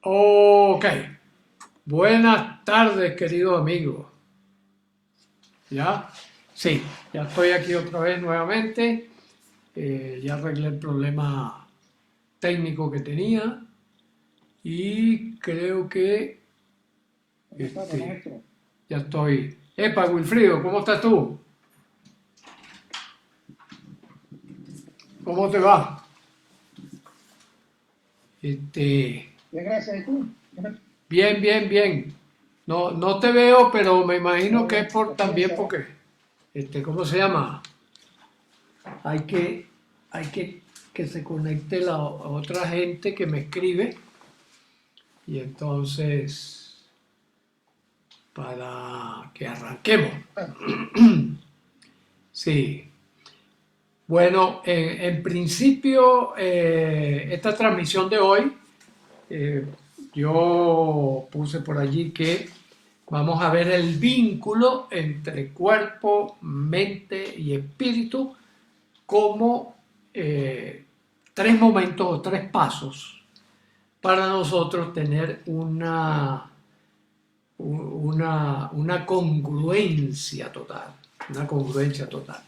Ok, buenas tardes, querido amigo. ¿Ya? Sí, ya estoy aquí otra vez nuevamente. Ya arreglé el problema técnico que tenía y creo que Buenas tardes, este, maestro. ya estoy. Epa, Wilfrido, ¿cómo estás tú? ¿Cómo te va? Este, Bien, gracias. ¿Y tú? bien, bien, bien. No, no te veo, pero me imagino Todo que es bien. por Aquí también encerrado. porque, ¿cómo se llama? hay que, hay que se conecte la otra gente que me escribe y entonces para que arranquemos. Bueno, Sí, bueno, en principio esta transmisión de hoy, eh, yo puse por allí que vamos a ver el vínculo entre cuerpo, mente y espíritu como tres momentos o tres pasos para nosotros tener una congruencia total, una congruencia total.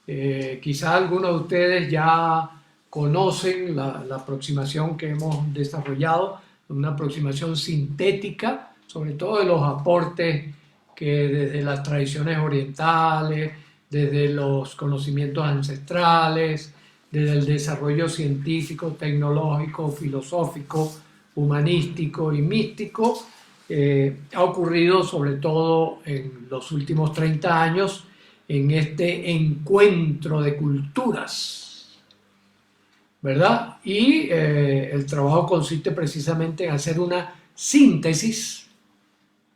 Quizás algunos de ustedes ya conocen la aproximación que hemos desarrollado, una aproximación sintética, sobre todo de los aportes que desde las tradiciones orientales, desde los conocimientos ancestrales, desde el desarrollo científico, tecnológico, filosófico, humanístico y místico, ha ocurrido sobre todo en los últimos 30 años en este encuentro de culturas, ¿verdad? Y el trabajo consiste precisamente en hacer una síntesis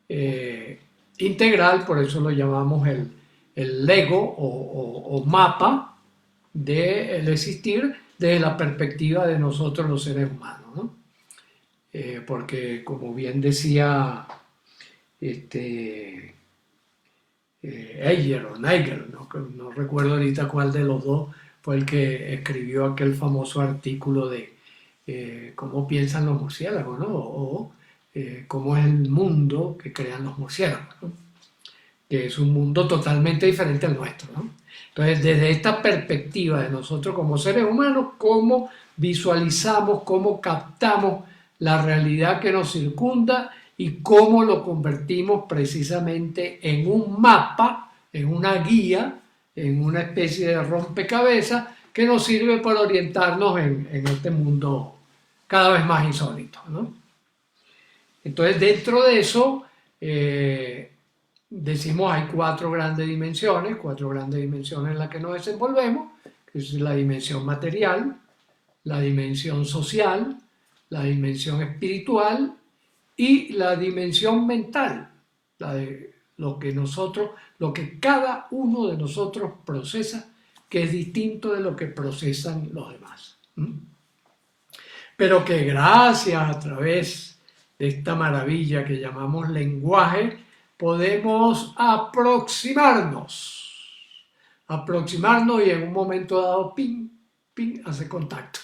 eh, integral, por eso lo llamamos el Lego o mapa del existir desde la perspectiva de nosotros los seres humanos, ¿no? Porque como bien decía este, Eyer o Nigel, no recuerdo ahorita cuál de los dos fue el que escribió aquel famoso artículo de cómo piensan los murciélagos, ¿no? O cómo es el mundo que crean los murciélagos, ¿no? Que es un mundo totalmente diferente al nuestro, ¿no? Entonces, desde esta perspectiva de nosotros como seres humanos, cómo visualizamos, cómo captamos la realidad que nos circunda y cómo lo convertimos precisamente en un mapa, en una guía, en una especie de rompecabezas que nos sirve para orientarnos en este mundo cada vez más insólito, ¿no? Entonces, dentro de eso, decimos hay cuatro grandes dimensiones en las que nos desenvolvemos, que es la dimensión material, la dimensión social, la dimensión espiritual y la dimensión mental, la de lo que cada uno de nosotros procesa, que es distinto de lo que procesan los demás. Pero que gracias a través de esta maravilla que llamamos lenguaje, podemos aproximarnos y en un momento dado, ping, ping, hace contacto.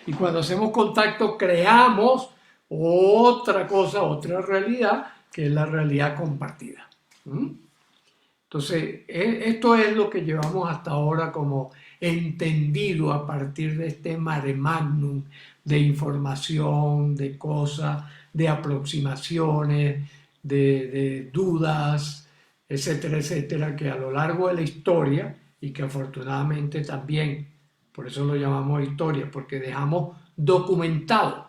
Y cuando hacemos contacto creamos otra cosa, otra realidad, que es la realidad compartida. ¿Mm? Entonces, esto es lo que llevamos hasta ahora como entendido a partir de este mare magnum de información, de cosas, de aproximaciones, de dudas, etcétera, etcétera, que a lo largo de la historia y que afortunadamente también, por eso lo llamamos historia, porque dejamos documentado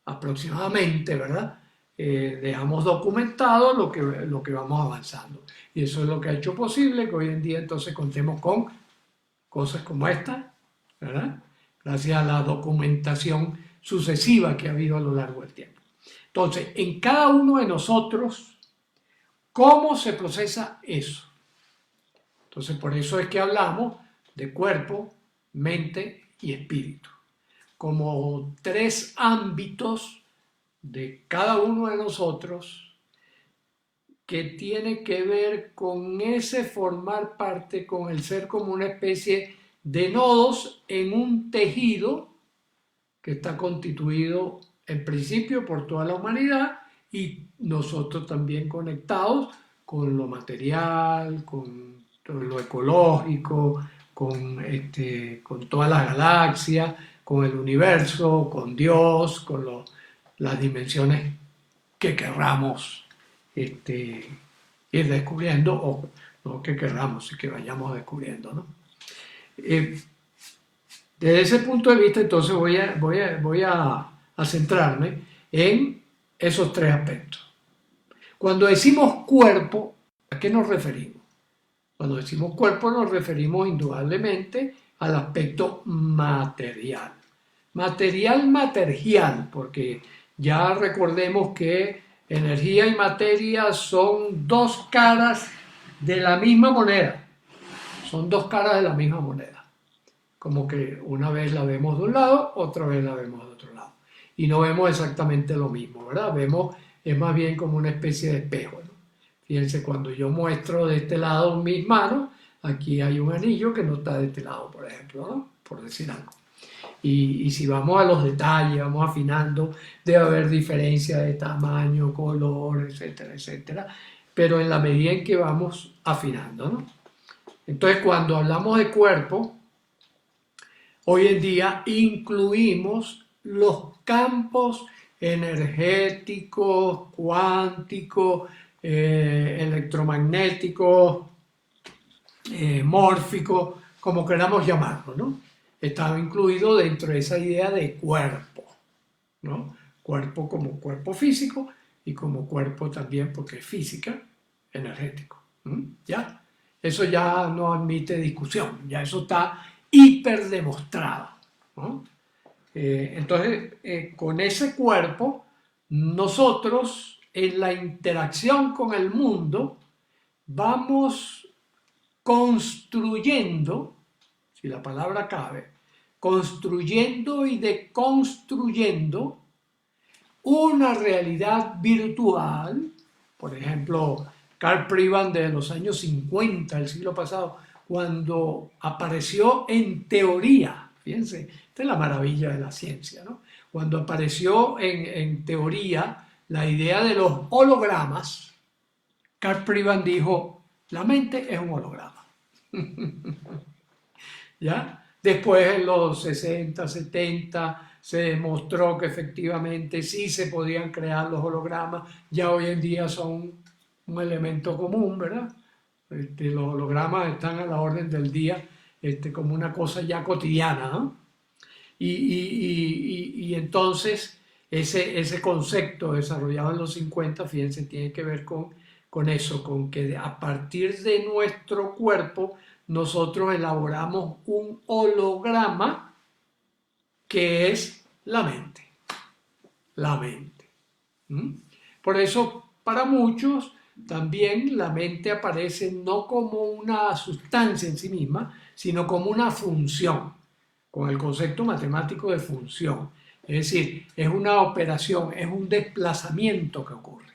aproximadamente, ¿verdad? Dejamos documentado lo que vamos avanzando. Y eso es lo que ha hecho posible que hoy en día entonces contemos con cosas como esta, ¿verdad? Gracias a la documentación sucesiva que ha habido a lo largo del tiempo. Entonces, en cada uno de nosotros, ¿cómo se procesa eso? Entonces, por eso es que hablamos de cuerpo, mente y espíritu, como tres ámbitos de cada uno de nosotros que tiene que ver con ese formar parte, con el ser como una especie de nodos en un tejido que está constituido en principio por toda la humanidad y nosotros también conectados con lo material, con todo lo ecológico, con toda la galaxia, con el universo, con Dios, con las dimensiones que querramos ir descubriendo, o no que querramos, y que vayamos descubriendo, ¿no? Desde ese punto de vista, entonces voy a centrarme en esos tres aspectos. Cuando decimos cuerpo, ¿a qué nos referimos? Cuando decimos cuerpo nos referimos indudablemente al aspecto material. Material, porque ya recordemos que energía y materia son dos caras de la misma moneda. Son dos caras de la misma moneda. Como que una vez la vemos de un lado, otra vez la vemos de otro lado. Y no vemos exactamente lo mismo, ¿verdad? Es más bien como una especie de espejo, ¿no? Fíjense, cuando yo muestro de este lado mis manos, aquí hay un anillo que no está de este lado, por ejemplo, ¿no? Por decir algo. Y si vamos a los detalles, vamos afinando, debe haber diferencia de tamaño, color, etcétera, etcétera, pero en la medida en que vamos afinando, ¿no? Entonces, cuando hablamos de cuerpo, hoy en día incluimos los campos energéticos, cuánticos, electromagnéticos, mórficos, como queramos llamarlo, ¿no? Está incluido dentro de esa idea de cuerpo, ¿no? Cuerpo como cuerpo físico y como cuerpo también, porque es física, energético. ¿Ya? Eso ya no admite discusión, ya eso está hiperdemostrado, ¿no? Entonces, con ese cuerpo, nosotros en la interacción con el mundo vamos construyendo, si la palabra cabe, construyendo y deconstruyendo una realidad virtual. Por ejemplo, Carl Privand de los años 50 del siglo pasado, cuando apareció en teoría, fíjense, esta es la maravilla de la ciencia, ¿no? Cuando apareció en teoría la idea de los hologramas, Carl Privand dijo, la mente es un holograma. ¿Ya? Después en los 60, 70 se demostró que efectivamente sí se podían crear los hologramas, ya hoy en día son un elemento común, ¿verdad? Los hologramas están a la orden del día como una cosa ya cotidiana, ¿no? Y entonces ese concepto desarrollado en los 50, fíjense, tiene que ver con eso, con que a partir de nuestro cuerpo nosotros elaboramos un holograma que es la mente. La mente. Por eso, para muchos, también la mente aparece no como una sustancia en sí misma, sino como una función, con el concepto matemático de función. Es decir, es una operación, es un desplazamiento que ocurre.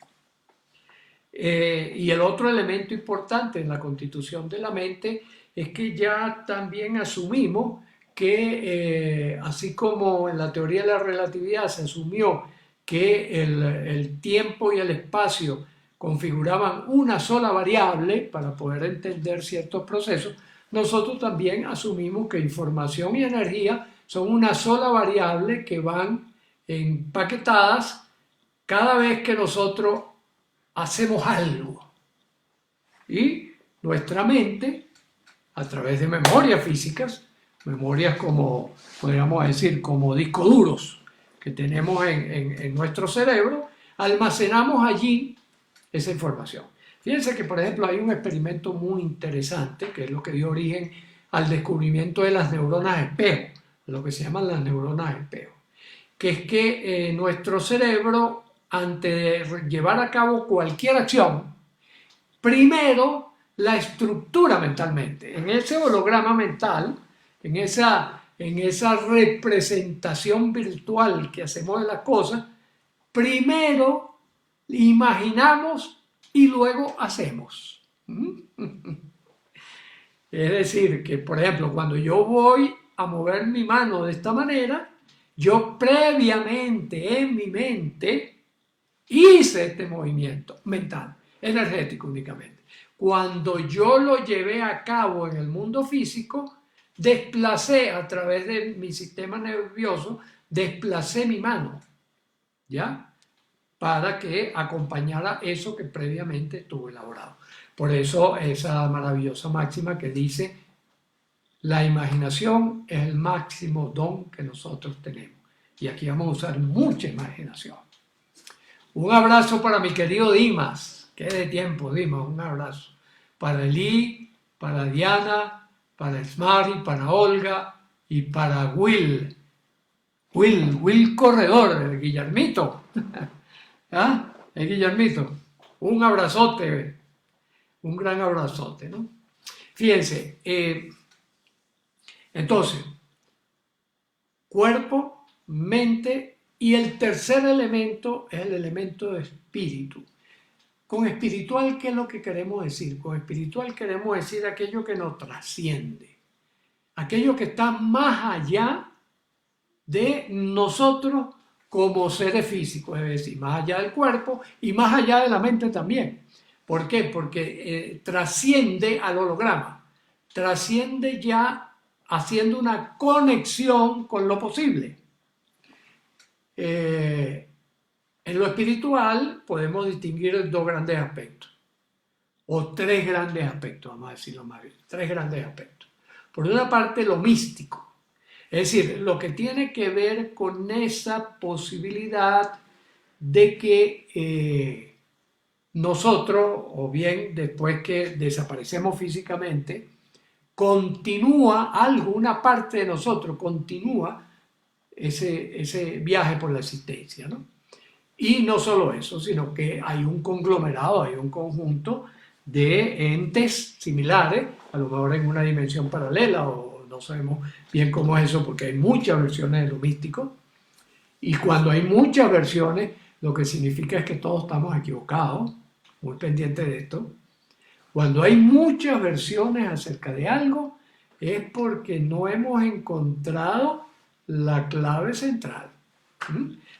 Y el otro elemento importante en la constitución de la mente es que ya también asumimos que, así como en la teoría de la relatividad se asumió que el tiempo y el espacio configuraban una sola variable para poder entender ciertos procesos, nosotros también asumimos que información y energía son una sola variable que van empaquetadas cada vez que nosotros hacemos algo. Y nuestra mente, a través de memorias físicas, memorias como, podríamos decir, como discos duros que tenemos en nuestro cerebro, almacenamos allí esa información. Fíjense que, por ejemplo, hay un experimento muy interesante que es lo que dio origen al descubrimiento de las neuronas espejo, lo que se llaman las neuronas espejo, que es que nuestro cerebro, antes de llevar a cabo cualquier acción, primero la estructura mentalmente. En ese holograma mental, en esa representación virtual que hacemos de las cosas, primero imaginamos y luego hacemos. Es decir, que por ejemplo, cuando yo voy a mover mi mano de esta manera, Yo previamente en mi mente hice este movimiento mental, energético únicamente. Cuando yo lo llevé a cabo en el mundo físico, desplacé a través de mi sistema nervioso, desplacé mi mano, ¿ya? Para que acompañara eso que previamente estuvo elaborado. Por eso esa maravillosa máxima que dice, la imaginación es el máximo don que nosotros tenemos. Y aquí vamos a usar mucha imaginación. Un abrazo para mi querido Dimas. Qué de tiempo, Dimas, un abrazo. Para Eli, para Diana, para Smari, para Olga y para Will. Will Corredor, el Guillermito. ¿Ah? El Guillermito. Un abrazote, un gran abrazote, ¿no? Fíjense, entonces, cuerpo, mente y el tercer elemento es el elemento de espíritu. Con espiritual, ¿qué es lo que queremos decir? Con espiritual queremos decir aquello que nos trasciende, aquello que está más allá de nosotros como seres físicos, es decir, más allá del cuerpo y más allá de la mente también. ¿Por qué? Porque trasciende al holograma, trasciende ya haciendo una conexión con lo posible. En lo espiritual podemos distinguir dos grandes aspectos, o tres grandes aspectos, vamos a decirlo más bien, tres grandes aspectos. Por una parte, lo místico, es decir, lo que tiene que ver con esa posibilidad de que nosotros, o bien después que desaparecemos físicamente, continúa algo, una parte de nosotros continúa ese viaje por la existencia, ¿no? Y no solo eso, sino que hay un conglomerado, hay un conjunto de entes similares, a lo mejor en una dimensión paralela, o no sabemos bien cómo es eso, porque hay muchas versiones de lo místico, y cuando hay muchas versiones, lo que significa es que todos estamos equivocados, muy pendientes de esto. Cuando hay muchas versiones acerca de algo, es porque no hemos encontrado la clave central.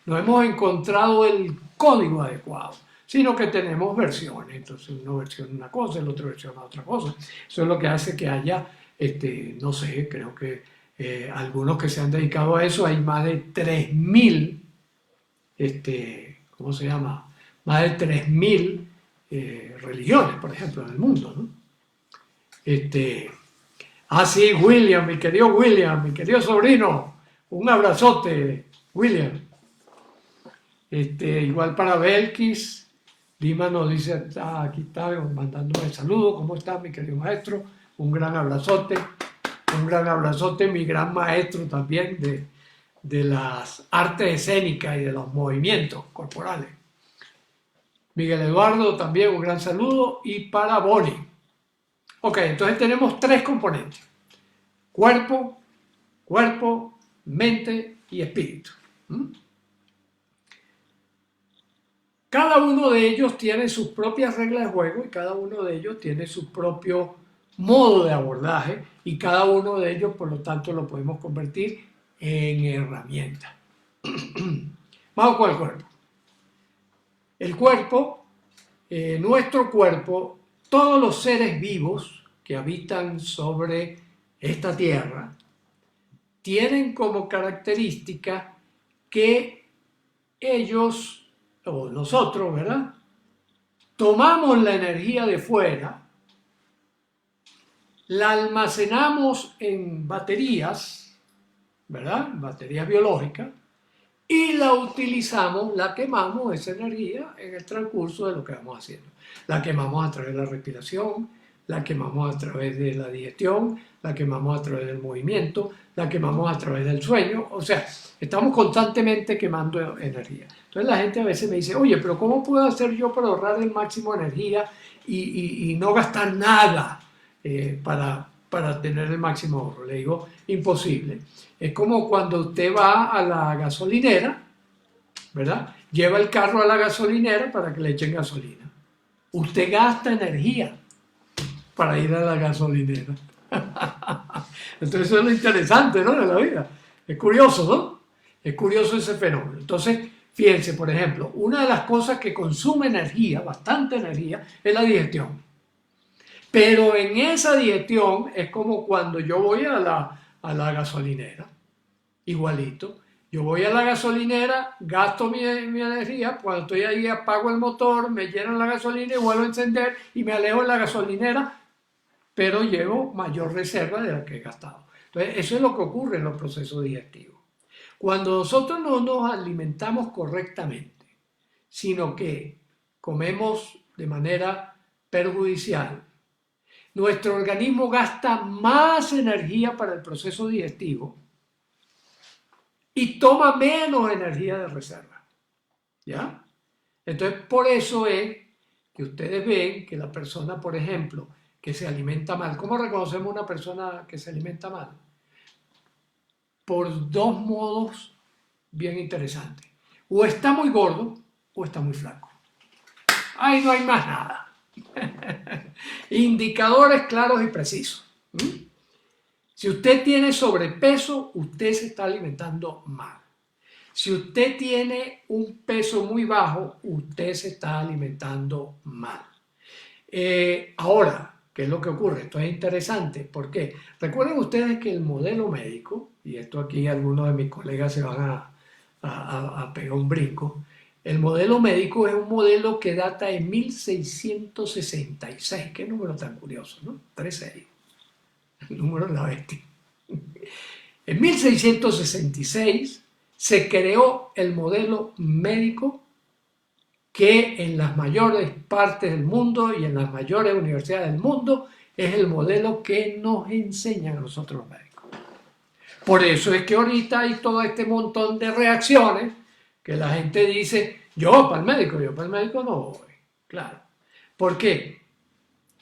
No hemos encontrado el código adecuado, sino que tenemos versiones. Entonces, una versión una cosa, la otra versión otra cosa. Eso es lo que hace que haya, no sé, creo que algunos que se han dedicado a eso, hay más de 3.000, ¿cómo se llama? Más de 3.000 religiones, por ejemplo, en el mundo, ¿no? Sí, William, mi querido sobrino, un abrazote, William. Igual para Belkis, Lima nos dice, aquí está, mandándome saludos, ¿cómo está mi querido maestro? Un gran abrazote, mi gran maestro también de las artes escénicas y de los movimientos corporales. Miguel Eduardo también un gran saludo, y para Bonnie. Ok, entonces tenemos tres componentes: cuerpo, mente y espíritu. Cada uno de ellos tiene sus propias reglas de juego y cada uno de ellos tiene su propio modo de abordaje, y cada uno de ellos, por lo tanto, lo podemos convertir en herramienta. Vamos con el cuerpo. El cuerpo, nuestro cuerpo, todos los seres vivos que habitan sobre esta tierra tienen como característica que ellos, o nosotros, ¿verdad?, tomamos la energía de fuera, la almacenamos en baterías, ¿verdad?, baterías biológicas, y la utilizamos, la quemamos, esa energía, en el transcurso de lo que vamos haciendo. La quemamos a través de la respiración, la quemamos a través de la digestión, la quemamos a través del movimiento, la quemamos a través del sueño. O sea, estamos constantemente quemando energía. Entonces la gente a veces me dice, oye, pero ¿cómo puedo hacer yo para ahorrar el máximo de energía y no gastar nada para tener el máximo ahorro? Le digo, imposible. Es como cuando usted va a la gasolinera, ¿verdad? Lleva el carro a la gasolinera para que le echen gasolina. Usted gasta energía para ir a la gasolinera. Entonces eso es lo interesante, ¿no?, de la vida. Es curioso, ¿no? Es curioso ese fenómeno. Entonces, fíjense, por ejemplo, una de las cosas que consume energía, bastante energía, es la digestión. Pero en esa digestión es como cuando yo voy a la gasolinera, igualito. Yo voy a la gasolinera, gasto mi energía, cuando estoy ahí apago el motor, me lleno la gasolina y vuelvo a encender y me alejo de la gasolinera, pero llevo mayor reserva de la que he gastado. Entonces, eso es lo que ocurre en los procesos digestivos. Cuando nosotros no nos alimentamos correctamente, sino que comemos de manera perjudicial, nuestro organismo gasta más energía para el proceso digestivo y toma menos energía de reserva. ¿Ya? Entonces, por eso es que ustedes ven que la persona, por ejemplo, que se alimenta mal, ¿cómo reconocemos una persona que se alimenta mal? Por dos modos bien interesantes. O está muy gordo o está muy flaco. Ahí no hay más nada. Indicadores claros y precisos. Si usted tiene sobrepeso, usted se está alimentando mal. Si usted tiene un peso muy bajo, usted se está alimentando mal. Ahora, ¿qué es lo que ocurre? Esto es interesante. ¿Por qué? Recuerden ustedes que el modelo médico, y esto aquí algunos de mis colegas se van a pegar un brinco, el modelo médico es un modelo que data de 1666. Qué número tan curioso, ¿no? 36. El número de la bestia. En 1666 se creó el modelo médico que en las mayores partes del mundo y en las mayores universidades del mundo es el modelo que nos enseñan a nosotros los médicos. Por eso es que ahorita hay todo este montón de reacciones que la gente dice, yo para el médico no voy. Claro. ¿Por qué?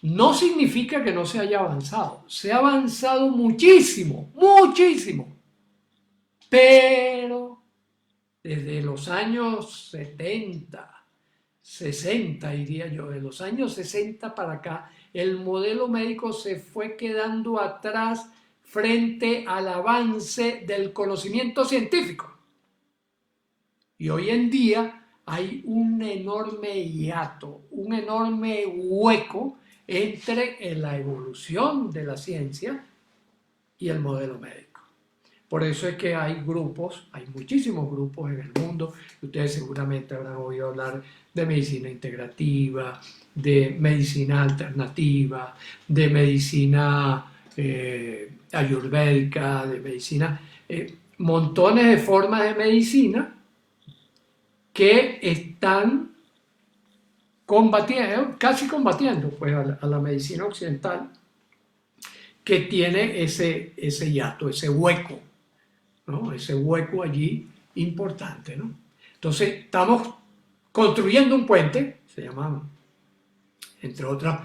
No significa que no se haya avanzado. Se ha avanzado muchísimo, muchísimo. Pero desde los años 70, 60 diría yo, de los años 60 para acá, el modelo médico se fue quedando atrás frente al avance del conocimiento científico. Y hoy en día hay un enorme hiato, un enorme hueco entre la evolución de la ciencia y el modelo médico. Por eso es que hay grupos, hay muchísimos grupos en el mundo, y ustedes seguramente habrán oído hablar de medicina integrativa, de medicina alternativa, de medicina ayurvédica, de medicina, montones de formas de medicina que están combatiendo, casi combatiendo pues, a la medicina occidental, que tiene ese hiato, ese hueco, ¿no? Ese hueco allí importante, ¿no? Entonces estamos construyendo un puente, se llama, entre otras,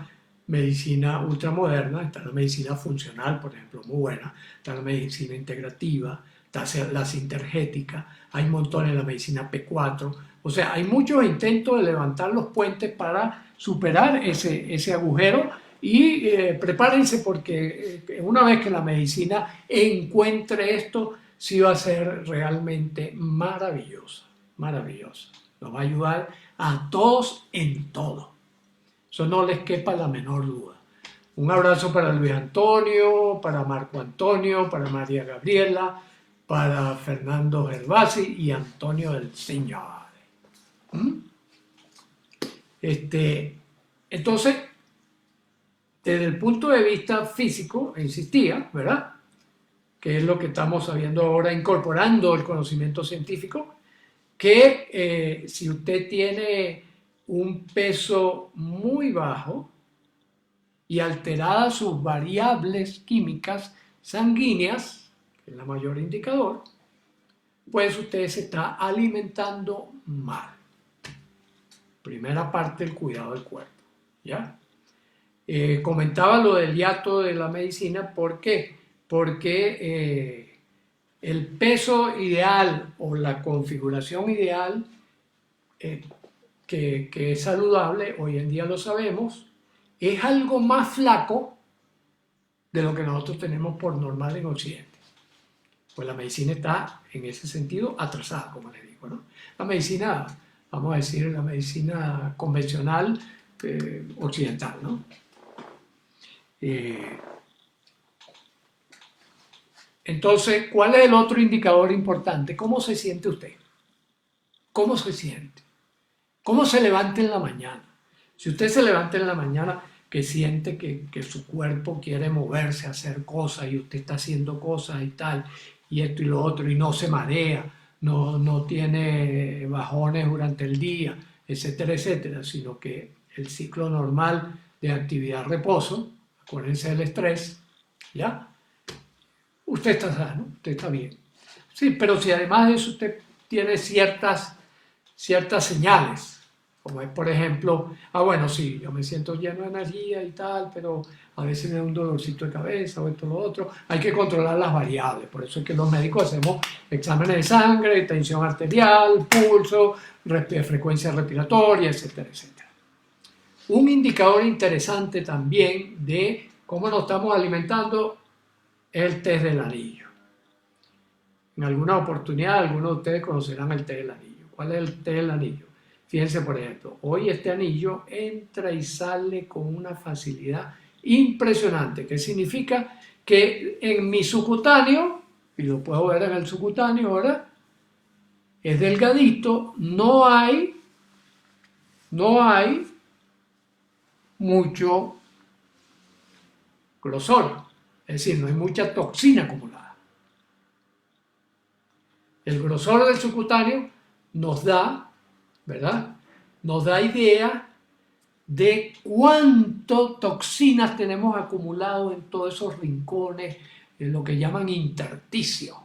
medicina ultramoderna, está la medicina funcional, por ejemplo, muy buena, está la medicina integrativa, está la sintergética, hay montones de la medicina P4, o sea, hay muchos intentos de levantar los puentes para superar ese agujero y prepárense porque una vez que la medicina encuentre esto, sí va a ser realmente maravillosa, maravillosa. Nos va a ayudar a todos en todo. Eso no les quepa la menor duda. Un abrazo para Luis Antonio, para Marco Antonio, para María Gabriela, para Fernando Gervasi y Antonio del Señor. Entonces, desde el punto de vista físico, insistía, ¿verdad? Que es lo que estamos sabiendo ahora, incorporando el conocimiento científico, que si usted tiene un peso muy bajo y alteradas sus variables químicas sanguíneas, que es la mayor indicador, pues usted se está alimentando mal. Primera parte del cuidado del cuerpo, ¿ya? Comentaba lo del hiato de la medicina, ¿por qué? Porque el peso ideal o la configuración ideal que es saludable, hoy en día lo sabemos, es algo más flaco de lo que nosotros tenemos por normal en Occidente. Pues la medicina está en ese sentido atrasada, como les digo, ¿no? La medicina, vamos a decir, la medicina convencional occidental, ¿no? Entonces, ¿cuál es el otro indicador importante? ¿Cómo se siente usted? ¿Cómo se siente? ¿Cómo se levanta en la mañana? Si usted se levanta en la mañana que siente que su cuerpo quiere moverse, hacer cosas, y usted está haciendo cosas y tal, y esto y lo otro, y no se marea, no tiene bajones durante el día, etcétera, etcétera, sino que el ciclo normal de actividad-reposo, acuérdense del estrés, ¿ya? Usted está sano, usted está bien. Sí, pero si además de eso usted tiene ciertas señales, como es por ejemplo, bueno, sí, yo me siento lleno de energía y tal, pero a veces me da un dolorcito de cabeza o esto o lo otro, hay que controlar las variables, por eso es que los médicos hacemos exámenes de sangre, tensión arterial, pulso, frecuencia respiratoria, etcétera, etcétera. Un indicador interesante también de cómo nos estamos alimentando es el test del anillo. En alguna oportunidad, algunos de ustedes conocerán el test del anillo. ¿Cuál es el test del anillo? Fíjense, por ejemplo, hoy este anillo entra y sale con una facilidad impresionante, que significa que en mi subcutáneo, y lo puedo ver en el subcutáneo ahora, es delgadito, no hay mucho grosor, es decir, no hay mucha toxina acumulada. El grosor del subcutáneo nos da, ¿verdad? Nos da idea de cuánto toxinas tenemos acumulado en todos esos rincones, en lo que llaman intersticio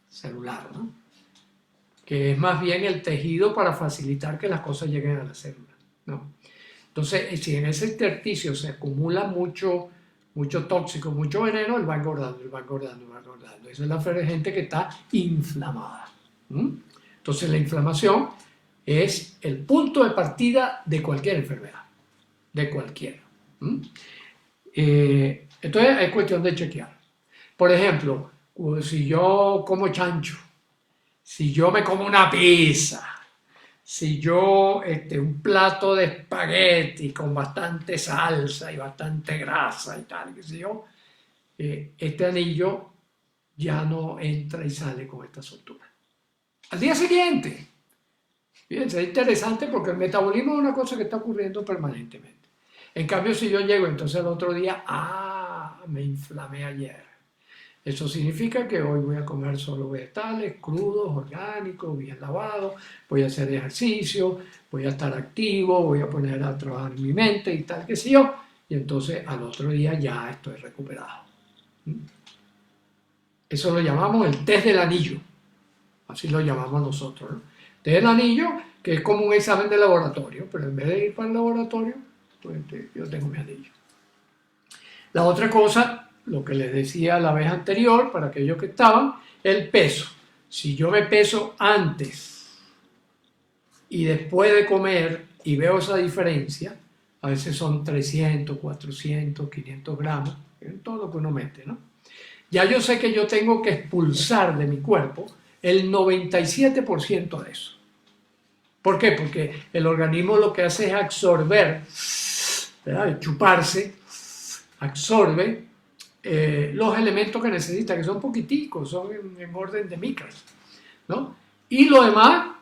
celular, ¿no? Que es más bien el tejido para facilitar que las cosas lleguen a la célula, ¿no? Entonces, si en ese intersticio se acumula mucho tóxico, mucho veneno, él va engordando, él va engordando, él va engordando. Esa es la gente que está inflamada. Entonces, la inflamación es el punto de partida de cualquier enfermedad, de cualquiera. Entonces, es cuestión de chequear. Por ejemplo, si yo como chancho, si yo me como una pizza, si yo un plato de espagueti con bastante salsa y bastante grasa y tal, qué sé yo, este anillo ya no entra y sale con esta soltura. Al día siguiente, fíjense, es interesante porque el metabolismo es una cosa que está ocurriendo permanentemente. En cambio, si yo llego entonces el otro día, me inflamé ayer. Eso significa que hoy voy a comer solo vegetales, crudos, orgánicos, bien lavados, voy a hacer ejercicio, voy a estar activo, voy a poner a trabajar mi mente y tal, qué sé yo, y entonces al otro día ya estoy recuperado. Eso lo llamamos el test del anillo, así lo llamamos nosotros, ¿no? Test del anillo, que es como un examen de laboratorio, pero en vez de ir para el laboratorio, pues yo tengo mi anillo. La otra cosa, lo que les decía la vez anterior, para aquellos que estaban, el peso. Si yo me peso antes y después de comer y veo esa diferencia, a veces son 300, 400, 500 gramos, en todo lo que uno mete, ¿no? Ya yo sé que yo tengo que expulsar de mi cuerpo el 97% de eso. ¿Por qué? Porque el organismo lo que hace es absorber, ¿verdad? Chuparse, absorbe los elementos que necesita, que son poquiticos, son en orden de micras, ¿no? Y lo demás,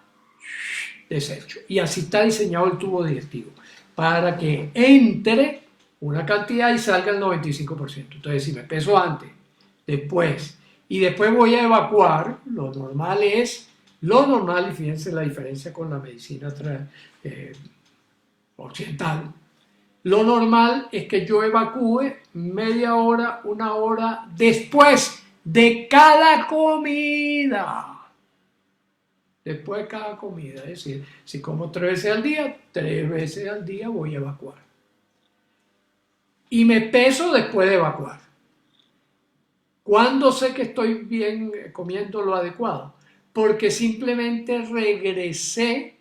desecho. Y así está diseñado el tubo digestivo, para que entre una cantidad y salga el 95%. Entonces, si me peso antes, después, y después voy a evacuar, lo normal, y fíjense la diferencia con la medicina occidental, lo normal es que yo evacúe media hora, una hora después de cada comida. Después de cada comida. Es decir, si como 3 veces al día, 3 veces al día voy a evacuar. Y me peso después de evacuar. ¿Cuándo sé que estoy bien comiendo lo adecuado? Porque simplemente regresé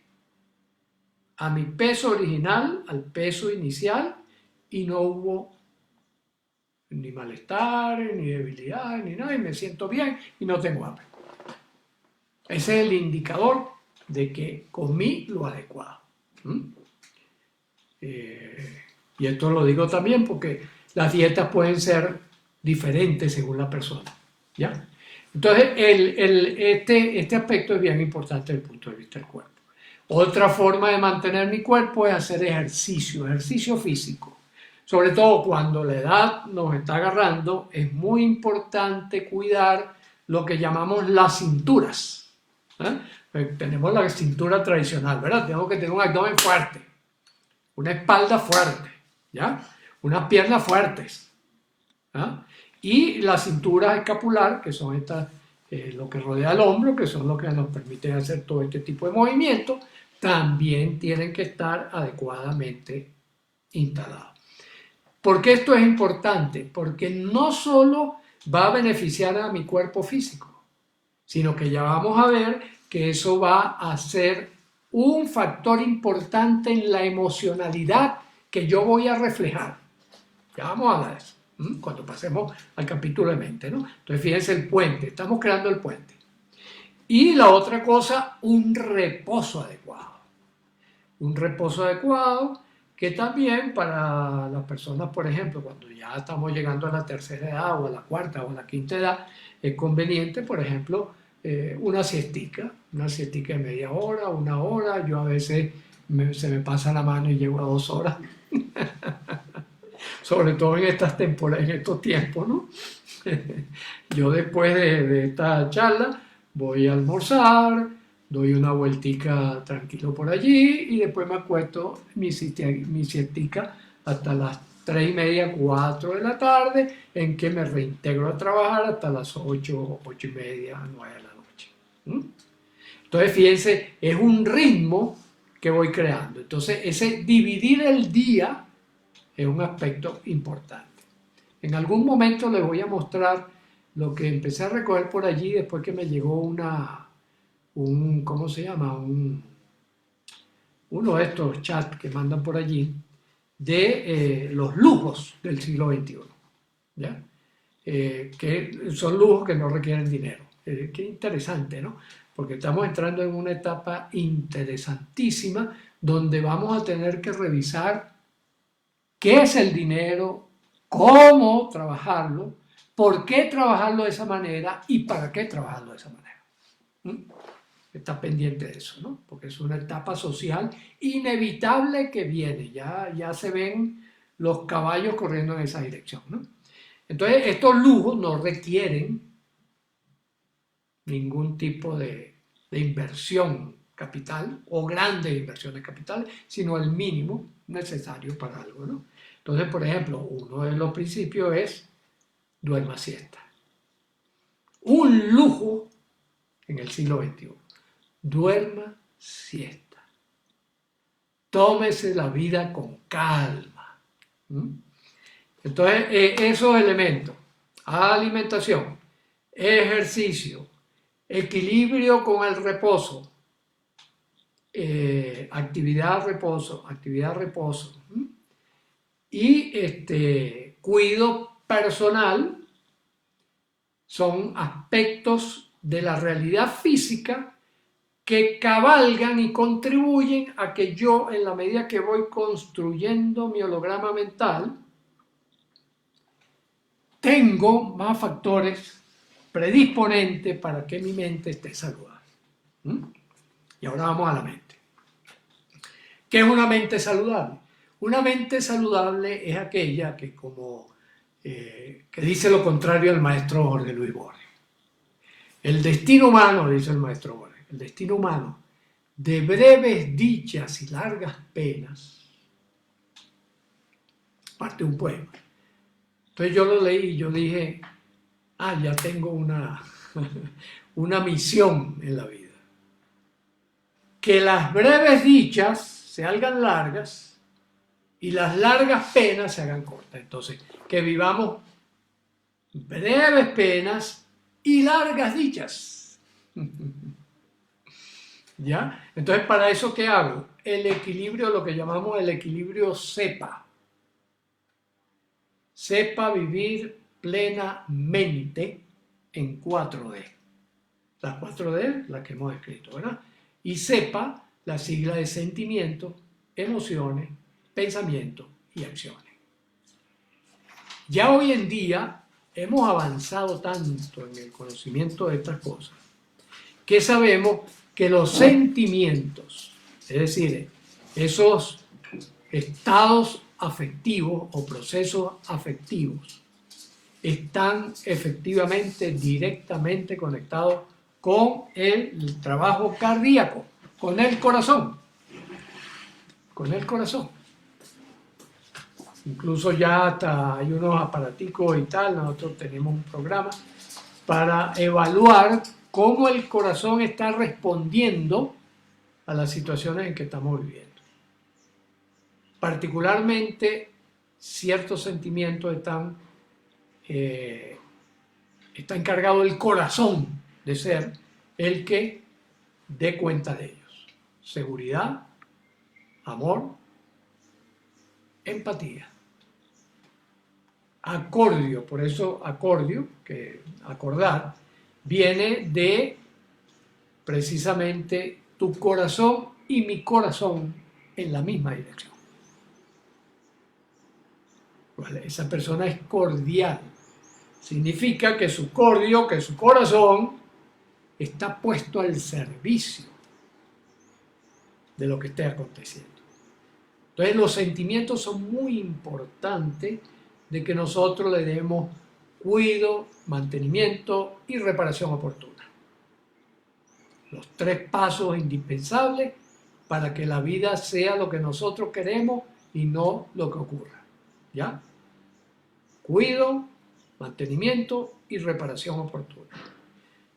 a mi peso original, al peso inicial, y no hubo ni malestar, ni debilidad, ni nada, y me siento bien y no tengo hambre. Ese es el indicador de que comí lo adecuado. ¿Mm? Y esto lo digo también porque las dietas pueden ser diferentes según la persona. ¿Ya? Entonces, este aspecto es bien importante desde el punto de vista del cuerpo. Otra forma de mantener mi cuerpo es hacer ejercicio físico. Sobre todo cuando la edad nos está agarrando, es muy importante cuidar lo que llamamos las cinturas. Tenemos la cintura tradicional, ¿verdad? Tenemos que tener un abdomen fuerte, una espalda fuerte, ¿ya? Unas piernas fuertes, ¿ah? Y la cintura escapular, que son estas, lo que rodea el hombro, que son lo que nos permiten hacer todo este tipo de movimientos, también tienen que estar adecuadamente instalados. ¿Por qué esto es importante? Porque no solo va a beneficiar a mi cuerpo físico, sino que ya vamos a ver que eso va a ser un factor importante en la emocionalidad que yo voy a reflejar. Ya vamos a hablar de eso, cuando pasemos al capítulo de mente, ¿no? Entonces fíjense el puente, estamos creando el puente. Y la otra cosa, un reposo adecuado. Un reposo adecuado que también para las personas, por ejemplo, cuando ya estamos llegando a la tercera edad o a la cuarta o a la quinta edad, es conveniente, por ejemplo, una siestica de media hora, una hora. Yo a veces se me pasa la mano y llego a 2 horas, sobre todo en estas temporadas, en estos tiempos, ¿no? Yo después de esta charla voy a almorzar, doy una vueltica tranquilo por allí y después me acuesto mi siestica hasta las 3:30, 4 de la tarde, en que me reintegro a trabajar hasta las 8, 8:30, 9 de la noche. Entonces, fíjense, es un ritmo que voy creando. Entonces, ese dividir el día es un aspecto importante. En algún momento les voy a mostrar lo que empecé a recoger por allí después que me llegó ¿cómo se llama? Uno de estos chats que mandan por allí de los lujos del siglo XXI, ¿ya? Que son lujos que no requieren dinero. Qué interesante, ¿no? Porque estamos entrando en una etapa interesantísima donde vamos a tener que revisar qué es el dinero, cómo trabajarlo, por qué trabajarlo de esa manera y para qué trabajarlo de esa manera. Está pendiente de eso, ¿no? Porque es una etapa social inevitable que viene. Ya se ven los caballos corriendo en esa dirección, ¿no? Entonces, estos lujos no requieren ningún tipo de inversión capital o grandes inversiones capitales, sino el mínimo necesario para algo, ¿no? Entonces, por ejemplo, uno de los principios es duerma siesta. Un lujo en el siglo XXI. Duerma siesta. Tómese la vida con calma. Entonces, esos elementos: alimentación, ejercicio, equilibrio con el reposo, actividad, reposo, y cuidado personal, son aspectos de la realidad física que cabalgan y contribuyen a que yo, en la medida que voy construyendo mi holograma mental, tengo más factores predisponentes para que mi mente esté saludable. Y ahora vamos a la mente. ¿Qué es una mente saludable? Una mente saludable es aquella que, que dice lo contrario al maestro Jorge Luis Borges. El destino humano, dice el maestro Borges, el destino humano de breves dichas y largas penas, parte de un poema. Entonces yo lo leí y yo dije, ya tengo una misión en la vida. Que las breves dichas se hagan largas y las largas penas se hagan cortas. Entonces, que vivamos breves penas y largas dichas. ¿Ya? Entonces, ¿para eso qué hago? El equilibrio, lo que llamamos el equilibrio cepa. sepa vivir plenamente en 4D. Las 4D, las que hemos escrito, ¿verdad? Y sepa la sigla de sentimientos, emociones, pensamientos y acciones. Ya hoy en día hemos avanzado tanto en el conocimiento de estas cosas que sabemos que los sentimientos, es decir, esos estados afectivos o procesos afectivos, están efectivamente directamente conectados con el trabajo cardíaco, con el corazón. Con el corazón. Incluso ya hasta hay unos aparaticos y tal, nosotros tenemos un programa para evaluar cómo el corazón está respondiendo a las situaciones en que estamos viviendo. Particularmente, ciertos sentimientos está encargado el corazón de ser el que dé cuenta de ellos. Seguridad, amor, empatía. Acordio, por eso acordio, que acordar, viene de precisamente tu corazón y mi corazón en la misma dirección. ¿Vale? Esa persona es cordial. Significa que su cordio, que su corazón está puesto al servicio de lo que esté aconteciendo. Entonces los sentimientos son muy importantes de que nosotros le demos cuidado, mantenimiento y reparación oportuna. Los 3 pasos indispensables para que la vida sea lo que nosotros queremos y no lo que ocurra. ¿Ya? Cuidado, mantenimiento y reparación oportuna.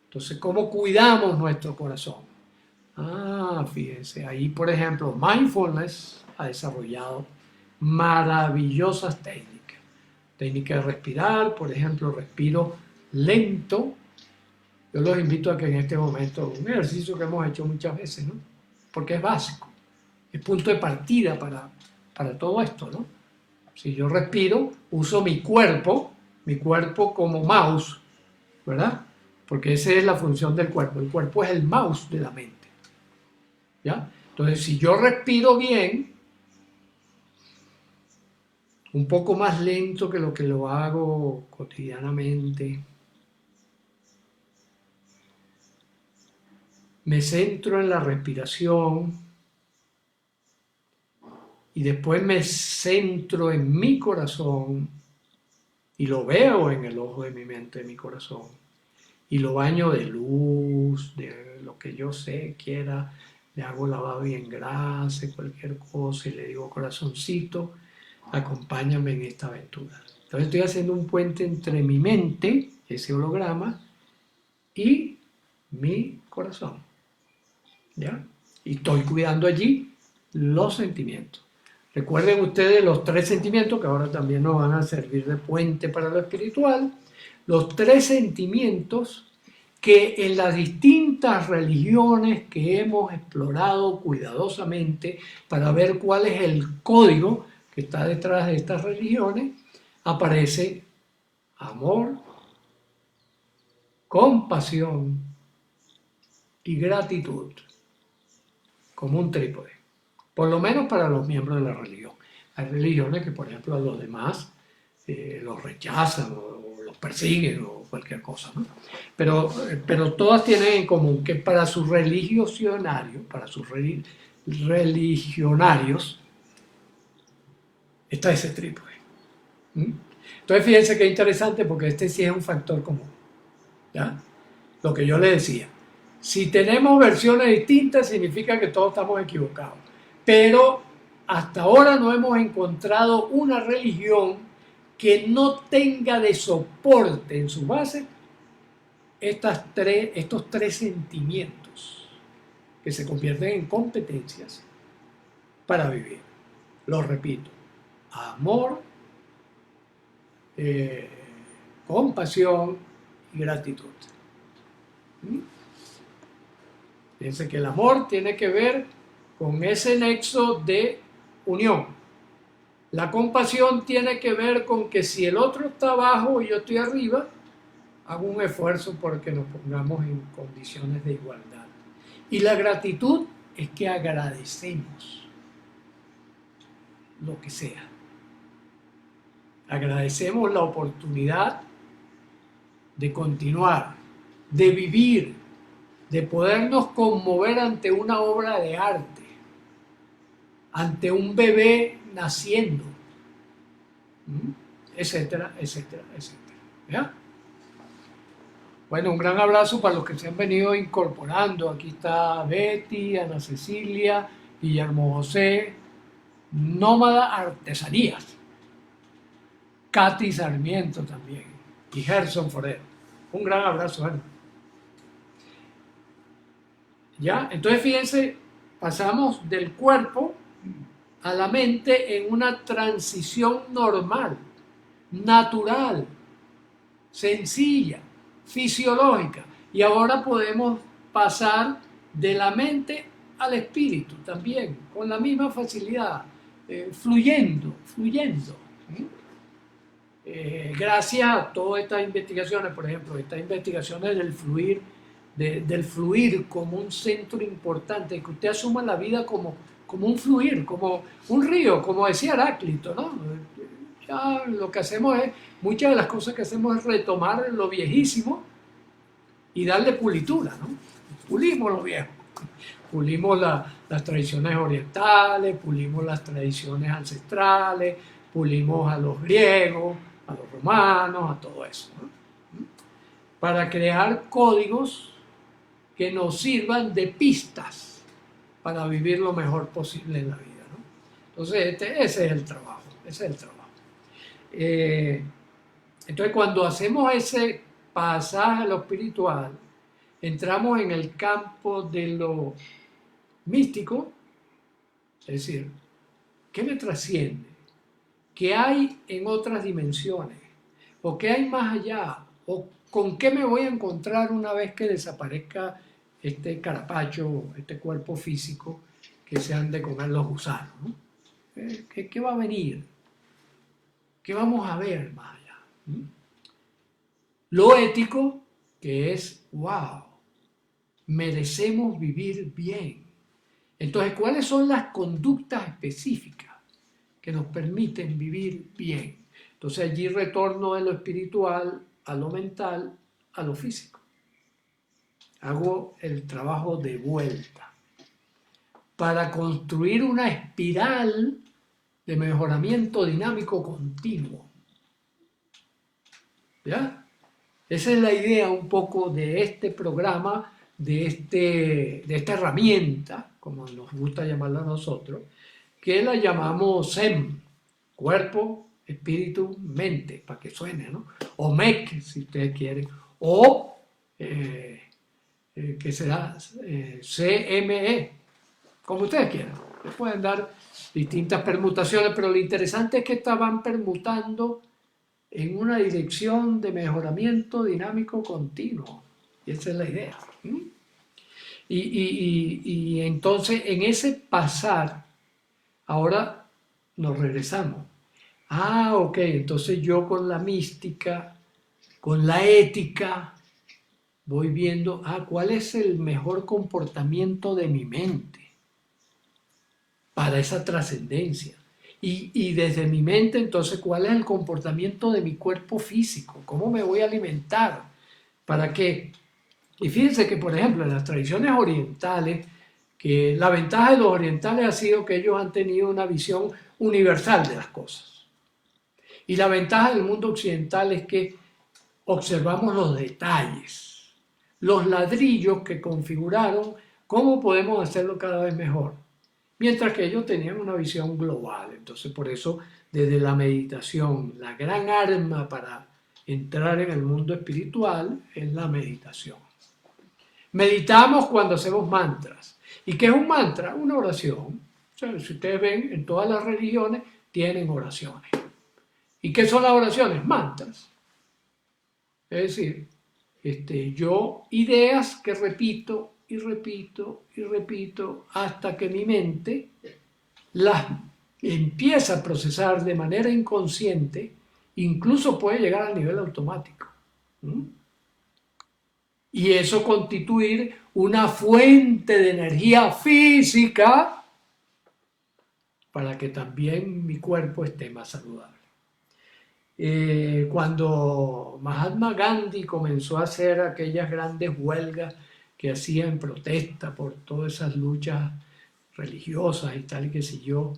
Entonces, ¿cómo cuidamos nuestro corazón? Fíjense, ahí por ejemplo, Mindfulness ha desarrollado maravillosas técnicas. Técnica de respirar, por ejemplo, respiro lento. Yo los invito a que en este momento, un ejercicio que hemos hecho muchas veces, ¿no? Porque es básico, es punto de partida para todo esto, ¿no? Si yo respiro, uso mi cuerpo como mouse, ¿verdad? Porque esa es la función del cuerpo. El cuerpo es el mouse de la mente, ¿ya? Entonces, si yo respiro bien, un poco más lento que lo hago cotidianamente, me centro en la respiración y después me centro en mi corazón y lo veo en el ojo de mi mente, de mi corazón, y lo baño de luz, de lo que yo sé, quiera, le hago lavado y engrase, cualquier cosa, y le digo, corazoncito, acompáñame en esta aventura. Entonces estoy haciendo un puente entre mi mente, ese holograma, y mi corazón. ¿Ya? Y estoy cuidando allí los sentimientos. Recuerden ustedes los 3 sentimientos que ahora también nos van a servir de puente para lo espiritual. Los 3 sentimientos que en las distintas religiones que hemos explorado cuidadosamente para ver cuál es el código que está detrás de estas religiones, aparece amor, compasión y gratitud como un trípode, por lo menos para los miembros de la religión. Hay religiones que, por ejemplo, a los demás los rechazan o los persiguen o cualquier cosa, ¿no? Pero todas tienen en común que para sus religionarios, está ese trípode. Entonces fíjense que interesante porque este sí es un factor común, ¿ya? Lo que yo les decía, si tenemos versiones distintas significa que todos estamos equivocados, pero hasta ahora no hemos encontrado una religión que no tenga de soporte en su base estos 3 sentimientos que se convierten en competencias para vivir. Lo repito, amor, compasión y gratitud. Fíjense que el amor tiene que ver con ese nexo de unión La compasión tiene que ver con que si el otro está abajo y yo estoy arriba, hago un esfuerzo porque nos pongamos en condiciones de igualdad. Y la gratitud es que agradecemos lo que sea. Agradecemos la oportunidad de continuar, de vivir, de podernos conmover ante una obra de arte, ante un bebé naciendo, etcétera, etcétera, etcétera. ¿Ya? Bueno, un gran abrazo para los que se han venido incorporando. Aquí está Betty, Ana Cecilia, Guillermo José, Nómada Artesanías, Katy Sarmiento también y Gerson Forero. Un gran abrazo, Ana. ¿Ya? Entonces, fíjense, pasamos del cuerpo a la mente en una transición normal, natural, sencilla, fisiológica. Y ahora podemos pasar de la mente al espíritu también, con la misma facilidad, fluyendo. Gracias a todas estas investigaciones, por ejemplo, estas investigaciones del fluir, del fluir como un centro importante, que usted asuma la vida como un fluir, como un río, como decía Heráclito, ¿no? Ya lo que hacemos es, muchas de las cosas que hacemos es retomar lo viejísimo y darle pulitura, ¿no? Pulimos lo viejo, pulimos las tradiciones orientales, pulimos las tradiciones ancestrales, pulimos a los griegos, a los romanos, a todo eso, ¿no? Para crear códigos que nos sirvan de pistas para vivir lo mejor posible en la vida, ¿no? Entonces, ese es el trabajo, ese es el trabajo. Entonces, cuando hacemos ese pasaje a lo espiritual, entramos en el campo de lo místico, es decir, ¿qué me trasciende? ¿Qué hay en otras dimensiones? ¿O qué hay más allá? ¿O con qué me voy a encontrar una vez que desaparezca este carapacho, este cuerpo físico que se han de comer los gusanos, ¿no? ¿Qué va a venir? ¿Qué vamos a ver más allá? Lo ético, que es, wow, merecemos vivir bien. Entonces, ¿cuáles son las conductas específicas que nos permiten vivir bien? Entonces, allí retorno de lo espiritual a lo mental, a lo físico. Hago el trabajo de vuelta para construir una espiral de mejoramiento dinámico continuo. ¿Ya? Esa es la idea un poco de este programa, de esta herramienta, como nos gusta llamarla a nosotros, que la llamamos SEM, cuerpo, espíritu, mente, para que suene, ¿no? O MEC, si ustedes quieren, o que será CME, como ustedes quieran. Les pueden dar distintas permutaciones, pero lo interesante es que estaban permutando en una dirección de mejoramiento dinámico continuo. Y esa es la idea. Y entonces, en ese pasar, ahora nos regresamos. Ah, ok, entonces yo con la mística, con la ética, voy viendo, cuál es el mejor comportamiento de mi mente para esa trascendencia. Y desde mi mente, entonces, ¿cuál es el comportamiento de mi cuerpo físico? ¿Cómo me voy a alimentar? ¿Para qué? Y fíjense que, por ejemplo, en las tradiciones orientales, que la ventaja de los orientales ha sido que ellos han tenido una visión universal de las cosas. Y la ventaja del mundo occidental es que observamos los detalles, los ladrillos que configuraron cómo podemos hacerlo cada vez mejor. Mientras que ellos tenían una visión global. Entonces, por eso, desde la meditación, la gran arma para entrar en el mundo espiritual es la meditación. Meditamos cuando hacemos mantras. ¿Y qué es un mantra? Una oración. O sea, si ustedes ven, en todas las religiones tienen oraciones. ¿Y qué son las oraciones? Mantras. Es decir, yo ideas que repito y repito y repito hasta que mi mente las empieza a procesar de manera inconsciente, incluso puede llegar al nivel automático. Y eso constituir una fuente de energía física para que también mi cuerpo esté más saludable. Cuando Mahatma Gandhi comenzó a hacer aquellas grandes huelgas que hacía en protesta por todas esas luchas religiosas y tal, y qué sé yo,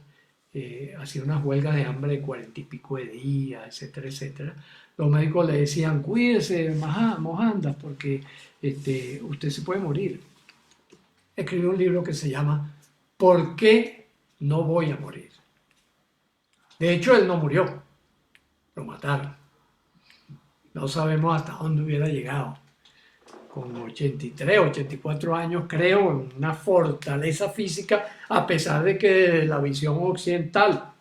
hacía unas huelgas de hambre de 40 y pico de días, etcétera, etcétera. Los médicos le decían, cuídese, Mohandas, porque usted se puede morir. Escribió un libro que se llama ¿Por qué no voy a morir? De hecho, él no murió, lo mataron. No sabemos hasta dónde hubiera llegado. Con 83, 84 años, creo, en una fortaleza física, a pesar de que la visión occidental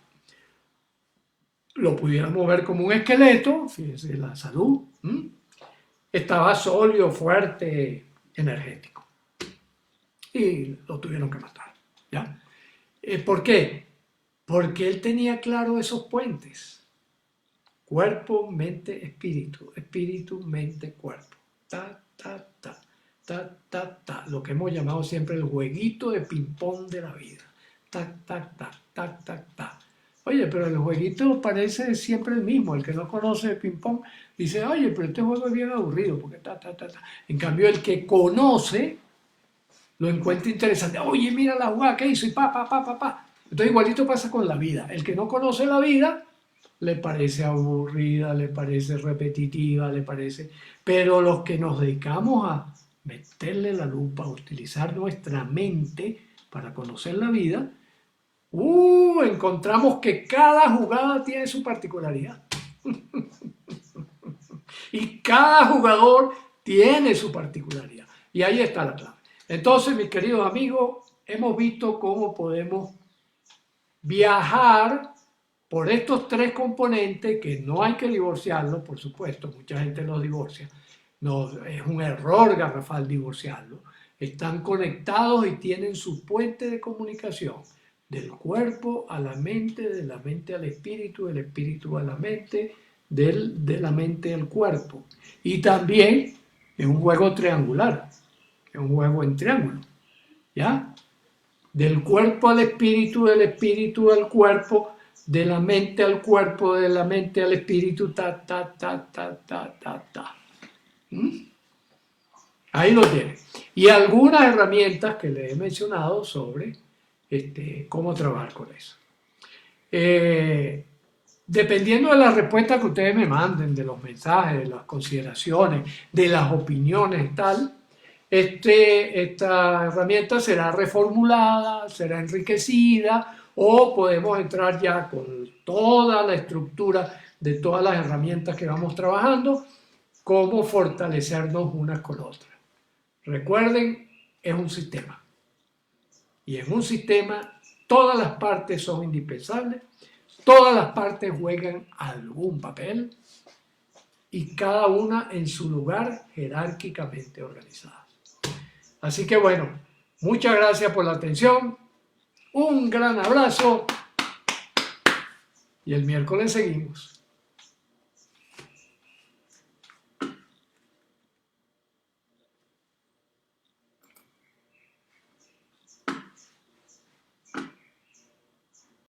lo pudiéramos ver como un esqueleto, fíjense, la salud, estaba sólido, fuerte, energético. Y lo tuvieron que matar, ¿ya? ¿Por qué? Porque él tenía claro esos puentes. Cuerpo, mente, espíritu. Espíritu, mente, cuerpo. Ta, ta, ta, ta, ta, ta. Lo que hemos llamado siempre el jueguito de ping-pong de la vida. Ta, ta, ta, ta, ta, ta. Oye, pero el jueguito parece siempre el mismo. El que no conoce el ping-pong dice, oye, pero este juego es bien aburrido, porque ta, ta, ta, ta. En cambio, el que conoce lo encuentra interesante. Oye, mira la jugada que hizo y pa, pa, pa, pa, pa. Entonces, igualito pasa con la vida. El que no conoce la vida le parece aburrida, le parece repetitiva, le parece... Pero los que nos dedicamos a meterle la lupa, a utilizar nuestra mente para conocer la vida, encontramos que cada jugada tiene su particularidad. Y cada jugador tiene su particularidad. Y ahí está la clave. Entonces, mis queridos amigos, hemos visto cómo podemos viajar por estos tres componentes, que no hay que divorciarlos, por supuesto, mucha gente los divorcia. No, es un error garrafal divorciarlos. Están conectados y tienen su puente de comunicación. Del cuerpo a la mente, de la mente al espíritu, del espíritu a la mente, de la mente al cuerpo. Y también es un juego triangular, es un juego en triángulo, ¿ya? Del cuerpo al espíritu, del espíritu al cuerpo, de la mente al cuerpo, de la mente al espíritu, ta, ta, ta, ta, ta, ta, ta. Ahí lo tienen. Y algunas herramientas que les he mencionado sobre cómo trabajar con eso. Dependiendo de las respuestas que ustedes me manden, de los mensajes, de las consideraciones, de las opiniones, tal, esta herramienta será reformulada, será enriquecida, o podemos entrar ya con toda la estructura de todas las herramientas que vamos trabajando, cómo fortalecernos unas con otras. Recuerden, es un sistema. Y en un sistema todas las partes son indispensables, todas las partes juegan algún papel y cada una en su lugar jerárquicamente organizada. Así que bueno, muchas gracias por la atención, un gran abrazo y el miércoles seguimos.